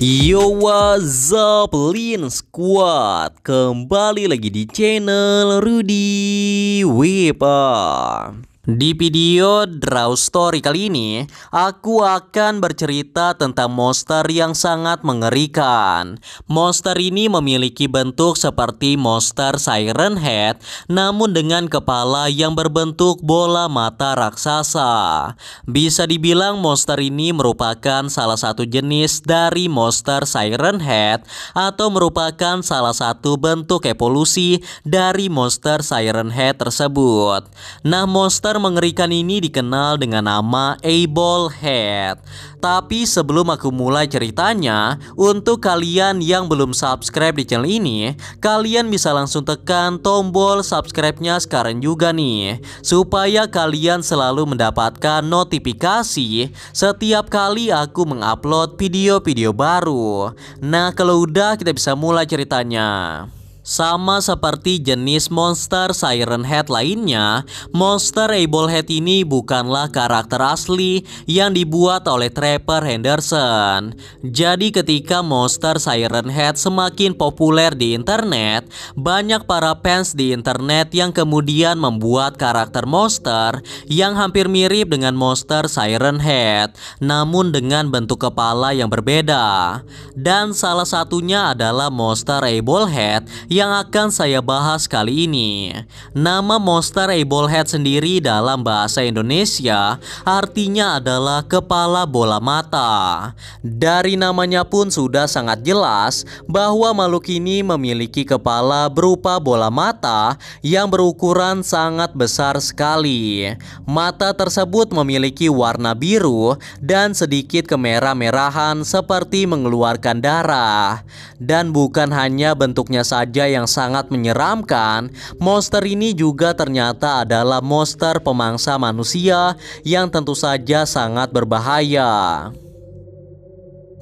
Yo, what's up, Lin Squad? Kembali lagi di channel Rudy Wepa. Di video Draw Story kali ini, aku akan bercerita tentang monster yang sangat mengerikan. Monster ini memiliki bentuk seperti monster Siren Head, namun dengan kepala yang berbentuk bola mata raksasa. Bisa dibilang monster ini merupakan salah satu jenis dari monster Siren Head, atau merupakan salah satu bentuk evolusi dari monster Siren Head tersebut. Nah, monster mengerikan ini dikenal dengan nama Eyeball Head. Tapi sebelum aku mulai ceritanya, untuk kalian yang belum subscribe di channel ini, kalian bisa langsung tekan tombol subscribe-nya sekarang juga nih, supaya kalian selalu mendapatkan notifikasi setiap kali aku mengupload video-video baru. Nah, kalau udah, kita bisa mulai ceritanya. Sama seperti jenis monster Siren Head lainnya, monster Eyeball Head ini bukanlah karakter asli yang dibuat oleh Trevor Henderson. Jadi ketika monster Siren Head semakin populer di internet, banyak para fans di internet yang kemudian membuat karakter monster yang hampir mirip dengan monster Siren Head, namun dengan bentuk kepala yang berbeda. Dan salah satunya adalah monster Eyeball Head yang akan saya bahas kali ini. Nama monster Eyeball Head sendiri dalam bahasa Indonesia artinya adalah kepala bola mata. Dari namanya pun sudah sangat jelas bahwa makhluk ini memiliki kepala berupa bola mata yang berukuran sangat besar sekali. Mata tersebut memiliki warna biru dan sedikit kemerah-merahan seperti mengeluarkan darah. Dan bukan hanya bentuknya saja yang sangat menyeramkan, monster ini juga ternyata adalah monster pemangsa manusia yang tentu saja sangat berbahaya.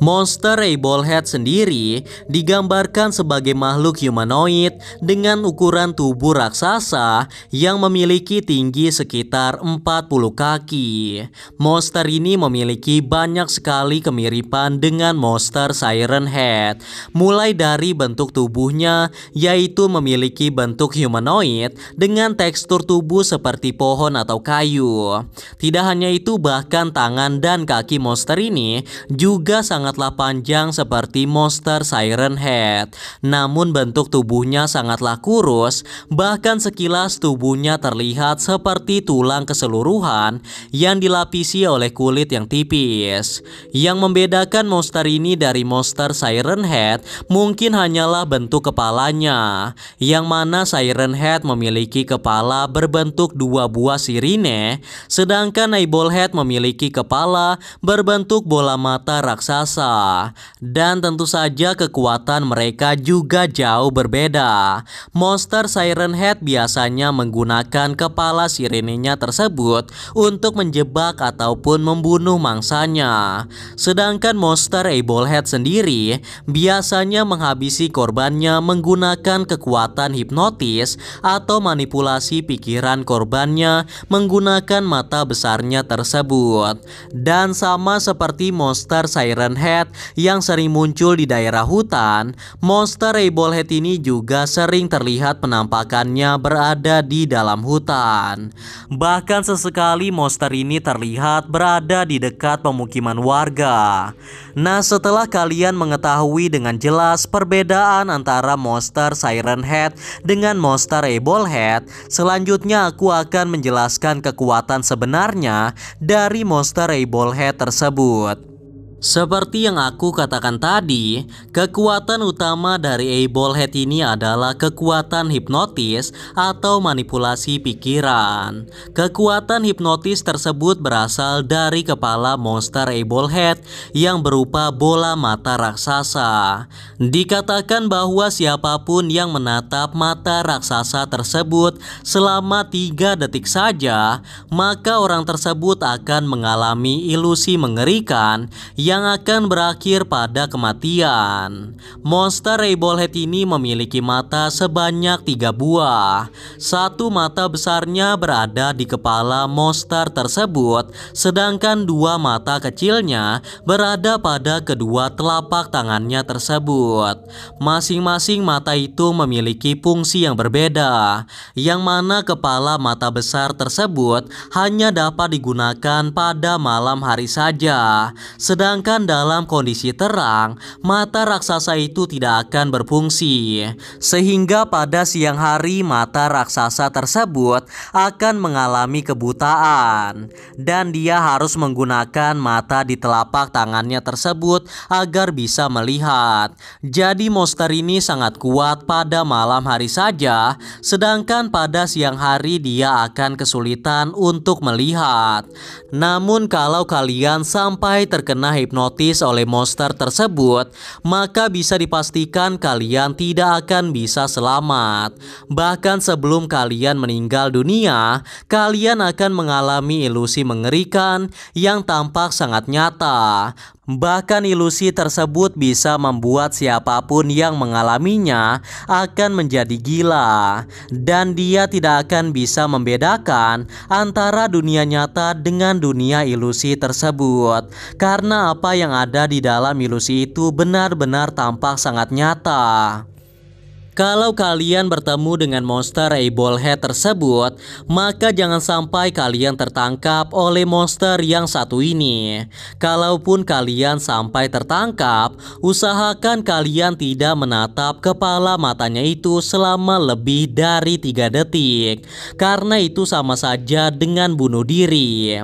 Monster Eyeball Head sendiri digambarkan sebagai makhluk humanoid dengan ukuran tubuh raksasa yang memiliki tinggi sekitar 40 kaki. Monster ini memiliki banyak sekali kemiripan dengan monster Siren Head, mulai dari bentuk tubuhnya yaitu memiliki bentuk humanoid dengan tekstur tubuh seperti pohon atau kayu. Tidak hanya itu, bahkan tangan dan kaki monster ini juga sangatlah panjang seperti monster Siren Head. Namun bentuk tubuhnya sangatlah kurus, bahkan sekilas tubuhnya terlihat seperti tulang keseluruhan yang dilapisi oleh kulit yang tipis. Yang membedakan monster ini dari monster Siren Head mungkin hanyalah bentuk kepalanya, yang mana Siren Head memiliki kepala berbentuk dua buah sirine, sedangkan Eyeball Head memiliki kepala berbentuk bola mata raksasa. Dan tentu saja kekuatan mereka juga jauh berbeda. Monster Siren Head biasanya menggunakan kepala sirenenya tersebut untuk menjebak ataupun membunuh mangsanya. Sedangkan monster Eyeball Head sendiri biasanya menghabisi korbannya menggunakan kekuatan hipnotis atau manipulasi pikiran korbannya menggunakan mata besarnya tersebut. Dan sama seperti monster Siren Head yang sering muncul di daerah hutan, monster Eyeball Head ini juga sering terlihat penampakannya berada di dalam hutan. Bahkan sesekali monster ini terlihat berada di dekat pemukiman warga. Nah, setelah kalian mengetahui dengan jelas perbedaan antara monster Siren Head dengan monster Eyeball Head, selanjutnya aku akan menjelaskan kekuatan sebenarnya dari monster Eyeball Head tersebut. Seperti yang aku katakan tadi, kekuatan utama dari Eyeball Head ini adalah kekuatan hipnotis atau manipulasi pikiran. Kekuatan hipnotis tersebut berasal dari kepala monster Eyeball Head yang berupa bola mata raksasa. Dikatakan bahwa siapapun yang menatap mata raksasa tersebut selama 3 detik saja, maka orang tersebut akan mengalami ilusi mengerikan yang akan berakhir pada kematian. Monster Eyebalhead ini memiliki mata sebanyak 3 buah. Satu mata besarnya berada di kepala monster tersebut, sedangkan 2 mata kecilnya berada pada kedua telapak tangannya tersebut. Masing-masing mata itu memiliki fungsi yang berbeda, yang mana kepala mata besar tersebut hanya dapat digunakan pada malam hari saja, sedangkan dalam kondisi terang, mata raksasa itu tidak akan berfungsi, sehingga pada siang hari mata raksasa tersebut akan mengalami kebutaan, dan dia harus menggunakan mata di telapak tangannya tersebut agar bisa melihat. Jadi monster ini sangat kuat pada malam hari saja, sedangkan pada siang hari dia akan kesulitan untuk melihat. Namun kalau kalian sampai terkena hipnotis oleh monster tersebut, maka bisa dipastikan kalian tidak akan bisa selamat. Bahkan sebelum kalian meninggal dunia, kalian akan mengalami ilusi mengerikan yang tampak sangat nyata. Bahkan ilusi tersebut bisa membuat siapapun yang mengalaminya akan menjadi gila, dan dia tidak akan bisa membedakan antara dunia nyata dengan dunia ilusi tersebut, karena apa yang ada di dalam ilusi itu benar-benar tampak sangat nyata. Kalau kalian bertemu dengan monster Eyebalhead tersebut, maka jangan sampai kalian tertangkap oleh monster yang satu ini. Kalaupun kalian sampai tertangkap, usahakan kalian tidak menatap kepala matanya itu selama lebih dari 3 detik, karena itu sama saja dengan bunuh diri.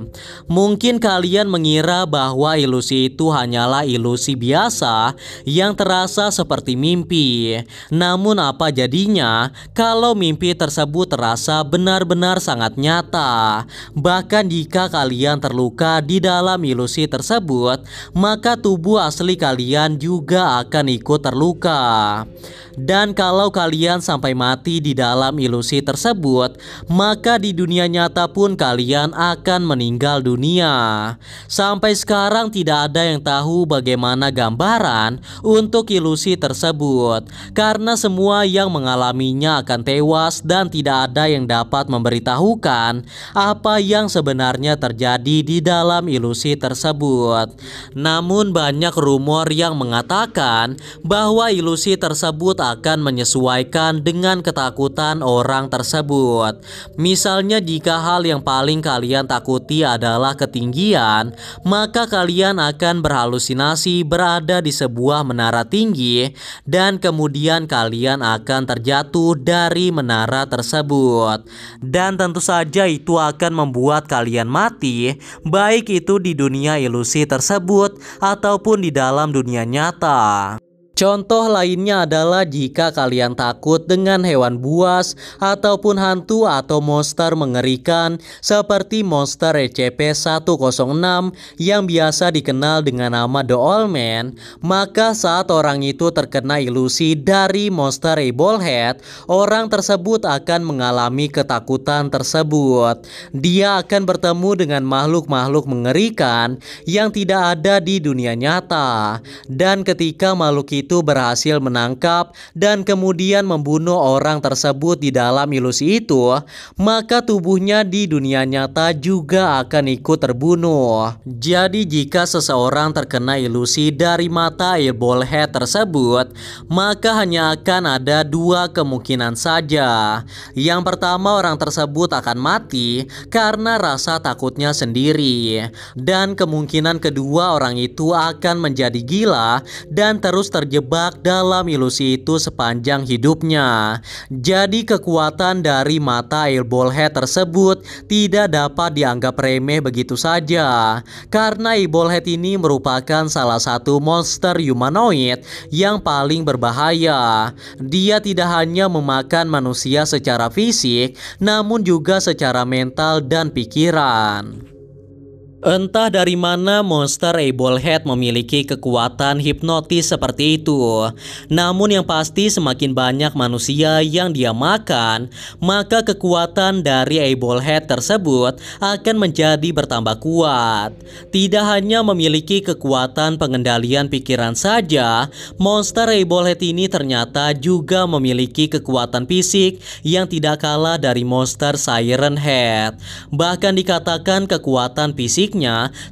Mungkin kalian mengira bahwa ilusi itu hanyalah ilusi biasa yang terasa seperti mimpi. Namun apa jadinya kalau mimpi tersebut terasa benar-benar sangat nyata? Bahkan jika kalian terluka di dalam ilusi tersebut, maka tubuh asli kalian juga akan ikut terluka. Dan kalau kalian sampai mati di dalam ilusi tersebut, maka di dunia nyata pun kalian akan meninggal dunia. Sampai sekarang tidak ada yang tahu bagaimana gambaran untuk ilusi tersebut, karena semua yang mengalaminya akan tewas dan tidak ada yang dapat memberitahukan apa yang sebenarnya terjadi di dalam ilusi tersebut. Namun banyak rumor yang mengatakan bahwa ilusi tersebut akan menyesuaikan dengan ketakutan orang tersebut. Misalnya jika hal yang paling kalian takuti adalah ketinggian, maka kalian akan berhalusinasi berada di sebuah menara tinggi dan kemudian kalian akan terjatuh dari menara tersebut. Dan tentu saja itu akan membuat kalian mati, baik itu di dunia ilusi tersebut ataupun di dalam dunia nyata. Contoh lainnya adalah jika kalian takut dengan hewan buas ataupun hantu atau monster mengerikan seperti monster SCP-106 yang biasa dikenal dengan nama The Old Man, maka saat orang itu terkena ilusi dari monster Eyebalhead, orang tersebut akan mengalami ketakutan tersebut. Dia akan bertemu dengan makhluk-makhluk mengerikan yang tidak ada di dunia nyata, dan ketika makhluk itu berhasil menangkap dan kemudian membunuh orang tersebut di dalam ilusi itu, maka tubuhnya di dunia nyata juga akan ikut terbunuh. Jadi jika seseorang terkena ilusi dari mata Eyebalhead tersebut, maka hanya akan ada 2 kemungkinan saja. Yang pertama, orang tersebut akan mati karena rasa takutnya sendiri, dan kemungkinan kedua, orang itu akan menjadi gila dan terus terjebak dalam ilusi itu sepanjang hidupnya. Jadi kekuatan dari mata Eyebalhead tersebut tidak dapat dianggap remeh begitu saja, karena Eyebalhead ini merupakan salah satu monster humanoid yang paling berbahaya. Dia tidak hanya memakan manusia secara fisik, namun juga secara mental dan pikiran. Entah dari mana monster Ebolhead memiliki kekuatan hipnotis seperti itu. Namun yang pasti semakin banyak manusia yang dia makan, maka kekuatan dari Ebolhead tersebut akan menjadi bertambah kuat. Tidak hanya memiliki kekuatan pengendalian pikiran saja, monster Ebolhead ini ternyata juga memiliki kekuatan fisik yang tidak kalah dari monster Siren Head. Bahkan dikatakan kekuatan fisik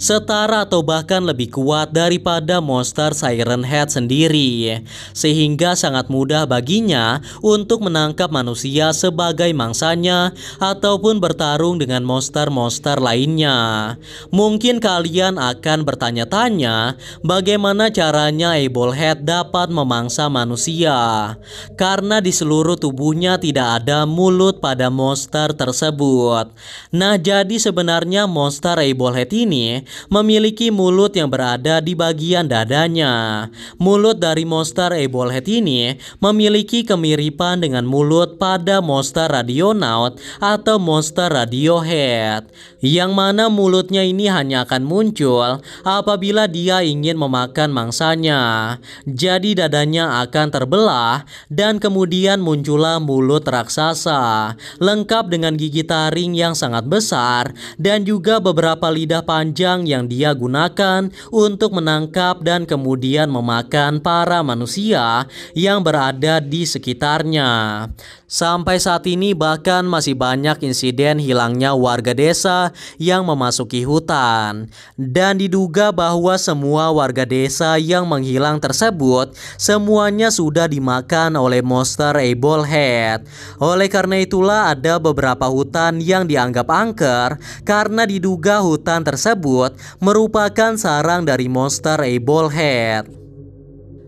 setara atau bahkan lebih kuat daripada monster Siren Head sendiri, sehingga sangat mudah baginya untuk menangkap manusia sebagai mangsanya ataupun bertarung dengan monster-monster lainnya. Mungkin kalian akan bertanya-tanya bagaimana caranya Ebolhead dapat memangsa manusia, karena di seluruh tubuhnya tidak ada mulut pada monster tersebut. Nah, jadi sebenarnya monster Ebolhead ini memiliki mulut yang berada di bagian dadanya. Mulut dari monster Ebolhead ini memiliki kemiripan dengan mulut pada monster Radionaut atau monster Radiohead, yang mana mulutnya ini hanya akan muncul apabila dia ingin memakan mangsanya. Jadi dadanya akan terbelah dan kemudian muncullah mulut raksasa, lengkap dengan gigi taring yang sangat besar dan juga beberapa lidah panjang yang dia gunakan untuk menangkap dan kemudian memakan para manusia yang berada di sekitarnya. Sampai saat ini bahkan masih banyak insiden hilangnya warga desa yang memasuki hutan, dan diduga bahwa semua warga desa yang menghilang tersebut semuanya sudah dimakan oleh monster Ebolhead. Oleh karena itulah ada beberapa hutan yang dianggap angker karena diduga hutan tersebut merupakan sarang dari monster Ebolhead.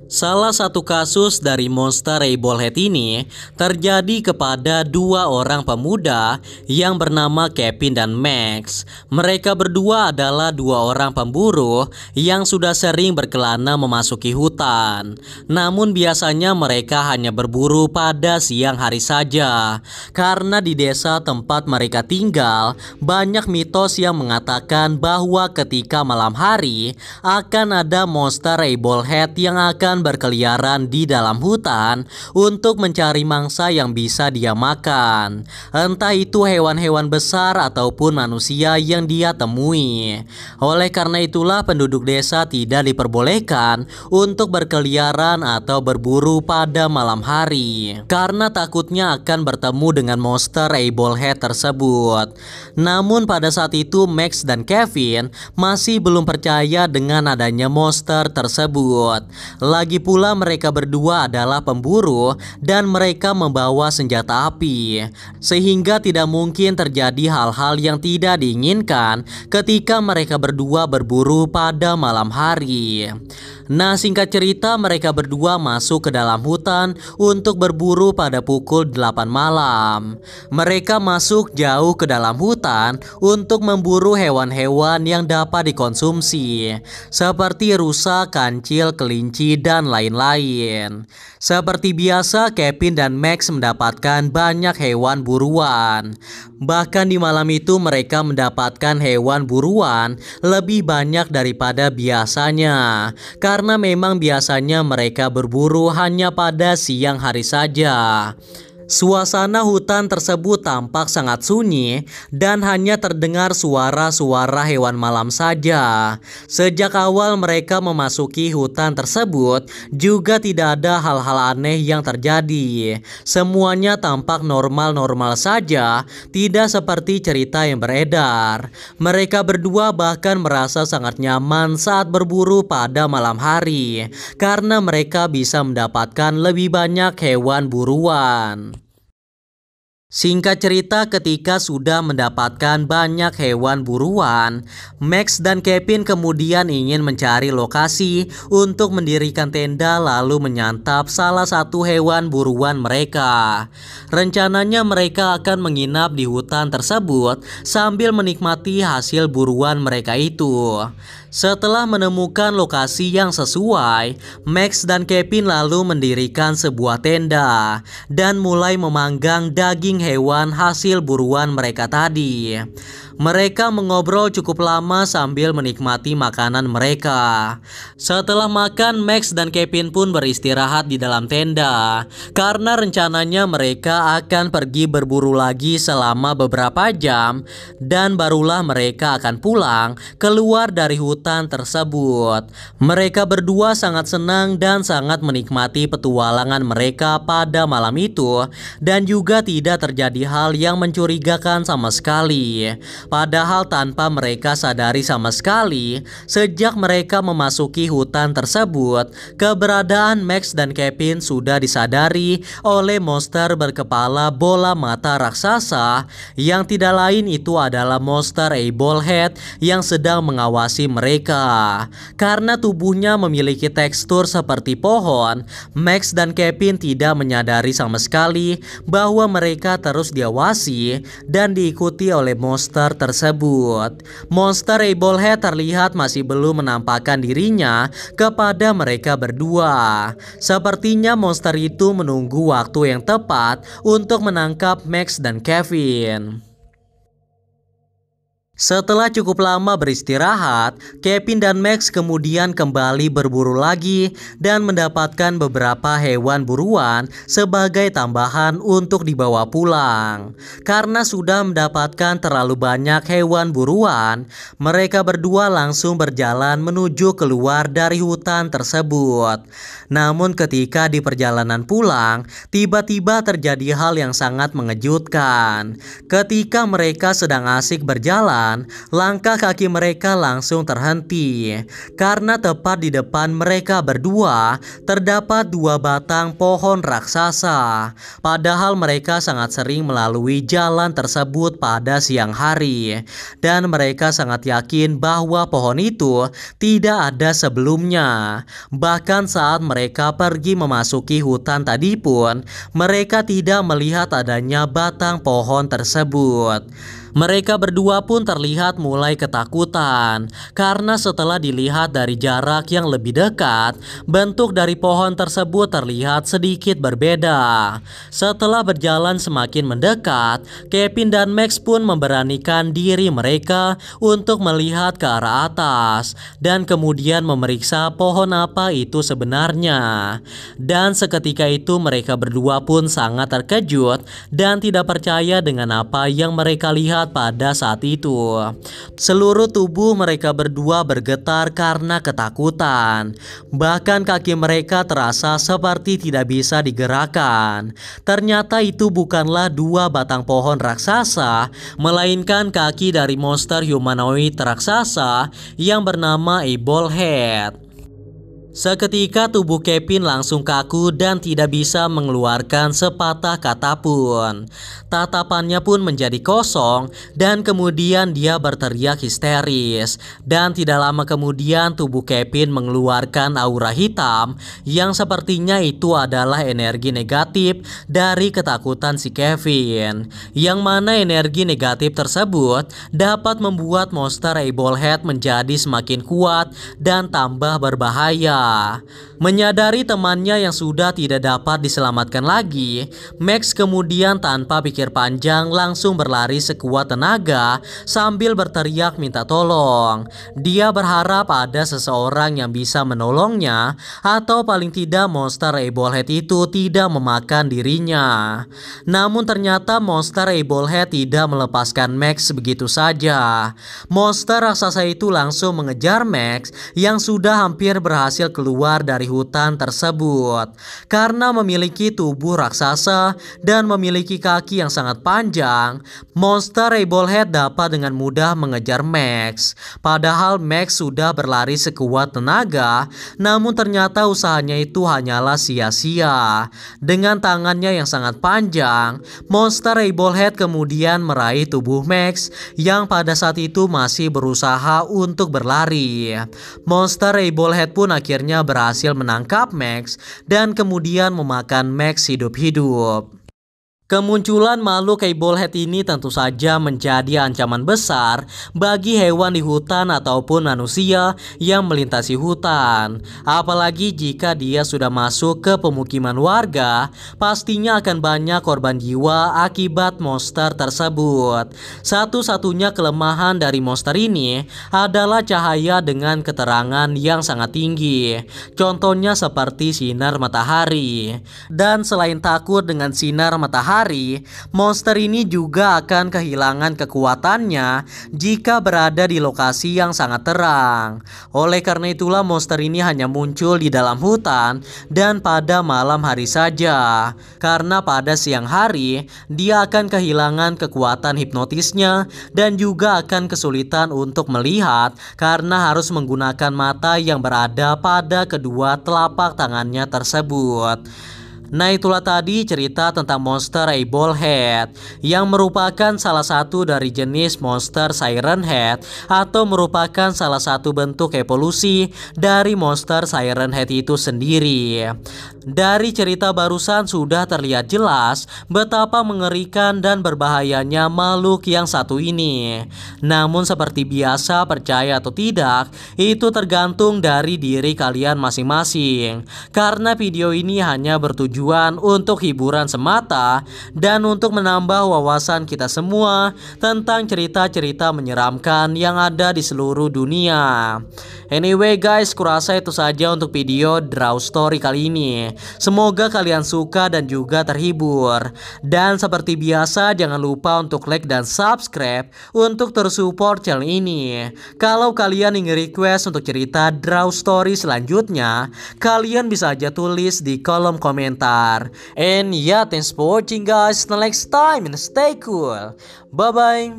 Salah satu kasus dari monster Ebolhead ini terjadi kepada dua orang pemuda yang bernama Kevin dan Max. Mereka berdua adalah dua orang pemburu yang sudah sering berkelana memasuki hutan. Namun biasanya mereka hanya berburu pada siang hari saja, karena di desa tempat mereka tinggal banyak mitos yang mengatakan bahwa ketika malam hari akan ada monster Ebolhead yang akan berkeliaran di dalam hutan untuk mencari mangsa yang bisa dia makan, entah itu hewan-hewan besar ataupun manusia yang dia temui. Oleh karena itulah penduduk desa tidak diperbolehkan untuk berkeliaran atau berburu pada malam hari, karena takutnya akan bertemu dengan monster Ebolhead tersebut. Namun pada saat itu Max dan Kevin masih belum percaya dengan adanya monster tersebut. Lagi pula mereka berdua adalah pemburu dan mereka membawa senjata api, sehingga tidak mungkin terjadi hal-hal yang tidak diinginkan ketika mereka berdua berburu pada malam hari. Nah, singkat cerita mereka berdua masuk ke dalam hutan untuk berburu pada pukul 8 malam. Mereka masuk jauh ke dalam hutan untuk memburu hewan-hewan yang dapat dikonsumsi, seperti rusa, kancil, kelinci, dan lain-lain. Seperti biasa, Kevin dan Max mendapatkan banyak hewan buruan. Bahkan di malam itu mereka mendapatkan hewan buruan lebih banyak daripada biasanya, karena memang biasanya mereka berburu hanya pada siang hari saja. Suasana hutan tersebut tampak sangat sunyi dan hanya terdengar suara-suara hewan malam saja. Sejak awal mereka memasuki hutan tersebut juga tidak ada hal-hal aneh yang terjadi. Semuanya tampak normal-normal saja, tidak seperti cerita yang beredar. Mereka berdua bahkan merasa sangat nyaman saat berburu pada malam hari, karena mereka bisa mendapatkan lebih banyak hewan buruan. Singkat cerita, ketika sudah mendapatkan banyak hewan buruan, Max dan Kevin kemudian ingin mencari lokasi untuk mendirikan tenda lalu menyantap salah satu hewan buruan mereka. Rencananya mereka akan menginap di hutan tersebut sambil menikmati hasil buruan mereka itu. Setelah menemukan lokasi yang sesuai, Max dan Kevin lalu mendirikan sebuah tenda dan mulai memanggang daging hewan hasil buruan mereka tadi. Mereka mengobrol cukup lama sambil menikmati makanan mereka. Setelah makan, Max dan Kevin pun beristirahat di dalam tenda karena rencananya mereka akan pergi berburu lagi selama beberapa jam dan barulah mereka akan pulang keluar dari hutan tersebut. Mereka berdua sangat senang dan sangat menikmati petualangan mereka pada malam itu dan juga tidak terjadi hal yang mencurigakan sama sekali. Padahal tanpa mereka sadari sama sekali, sejak mereka memasuki hutan tersebut, keberadaan Max dan Kevin sudah disadari oleh monster berkepala bola mata raksasa yang tidak lain itu adalah monster Eyebalhead yang sedang mengawasi mereka. Karena tubuhnya memiliki tekstur seperti pohon, Max dan Kevin tidak menyadari sama sekali bahwa mereka terus diawasi dan diikuti oleh monster tersebut. Monster Eyebalhead terlihat masih belum menampakkan dirinya kepada mereka berdua. Sepertinya monster itu menunggu waktu yang tepat untuk menangkap Max dan Kevin. Setelah cukup lama beristirahat, Kevin dan Max kemudian kembali berburu lagi dan mendapatkan beberapa hewan buruan sebagai tambahan untuk dibawa pulang. Karena sudah mendapatkan terlalu banyak hewan buruan, mereka berdua langsung berjalan menuju keluar dari hutan tersebut. Namun ketika di perjalanan pulang, tiba-tiba terjadi hal yang sangat mengejutkan. Ketika mereka sedang asik berjalan, langkah kaki mereka langsung terhenti karena tepat di depan mereka berdua terdapat dua batang pohon raksasa. Padahal mereka sangat sering melalui jalan tersebut pada siang hari dan mereka sangat yakin bahwa pohon itu tidak ada sebelumnya. Bahkan saat mereka pergi memasuki hutan tadi pun mereka tidak melihat adanya batang pohon tersebut. Mereka berdua pun terlihat mulai ketakutan karena setelah dilihat dari jarak yang lebih dekat, bentuk dari pohon tersebut terlihat sedikit berbeda. Setelah berjalan semakin mendekat, Kevin dan Max pun memberanikan diri mereka untuk melihat ke arah atas dan kemudian memeriksa pohon apa itu sebenarnya. Dan seketika itu mereka berdua pun sangat terkejut dan tidak percaya dengan apa yang mereka lihat pada saat itu. Seluruh tubuh mereka berdua bergetar karena ketakutan. Bahkan kaki mereka terasa seperti tidak bisa digerakkan. Ternyata itu bukanlah dua batang pohon raksasa, melainkan kaki dari monster humanoid raksasa yang bernama Eyebalhead. Seketika tubuh Kevin langsung kaku dan tidak bisa mengeluarkan sepatah kata pun. Tatapannya pun menjadi kosong dan kemudian dia berteriak histeris. Dan tidak lama kemudian tubuh Kevin mengeluarkan aura hitam yang sepertinya itu adalah energi negatif dari ketakutan si Kevin. Yang mana energi negatif tersebut dapat membuat monster Eyebalhead menjadi semakin kuat dan tambah berbahaya. Menyadari temannya yang sudah tidak dapat diselamatkan lagi, Max kemudian tanpa pikir panjang langsung berlari sekuat tenaga sambil berteriak minta tolong. Dia berharap ada seseorang yang bisa menolongnya atau paling tidak monster Eyebalhead itu tidak memakan dirinya. Namun ternyata monster Eyebalhead tidak melepaskan Max begitu saja. Monster raksasa itu langsung mengejar Max yang sudah hampir berhasil keluar dari hutan tersebut. Karena memiliki tubuh raksasa dan memiliki kaki yang sangat panjang, monster Eyebalhead dapat dengan mudah mengejar Max. Padahal Max sudah berlari sekuat tenaga, namun ternyata usahanya itu hanyalah sia-sia. Dengan tangannya yang sangat panjang, monster Eyebalhead kemudian meraih tubuh Max yang pada saat itu masih berusaha untuk berlari. Monster Eyebalhead pun akhirnya berhasil menangkap Max dan kemudian memakan Max hidup-hidup. Kemunculan makhluk Eyeballhead ini tentu saja menjadi ancaman besar bagi hewan di hutan ataupun manusia yang melintasi hutan. Apalagi jika dia sudah masuk ke pemukiman warga, pastinya akan banyak korban jiwa akibat monster tersebut. Satu-satunya kelemahan dari monster ini adalah cahaya dengan keterangan yang sangat tinggi. Contohnya seperti sinar matahari. Dan selain takut dengan sinar matahari, monster ini juga akan kehilangan kekuatannya jika berada di lokasi yang sangat terang. Oleh karena itulah monster ini hanya muncul di dalam hutan dan pada malam hari saja. Karena pada siang hari dia akan kehilangan kekuatan hipnotisnya dan juga akan kesulitan untuk melihat karena harus menggunakan mata yang berada pada kedua telapak tangannya tersebut. Nah, itulah tadi cerita tentang monster Eyeballhead yang merupakan salah satu dari jenis monster Siren Head atau merupakan salah satu bentuk evolusi dari monster Siren Head itu sendiri. Dari cerita barusan sudah terlihat jelas betapa mengerikan dan berbahayanya makhluk yang satu ini. Namun seperti biasa, percaya atau tidak, itu tergantung dari diri kalian masing-masing. Karena video ini hanya bertujuan untuk hiburan semata dan untuk menambah wawasan kita semua tentang cerita-cerita menyeramkan yang ada di seluruh dunia. Anyway guys, kurasa itu saja untuk video Draw Story kali ini. Semoga kalian suka dan juga terhibur. Dan seperti biasa, jangan lupa untuk like dan subscribe untuk terus support channel ini. Kalau kalian ingin request untuk cerita Draw Story selanjutnya, kalian bisa aja tulis di kolom komentar. And yeah, thanks for watching guys. Till next time and stay cool. Bye bye.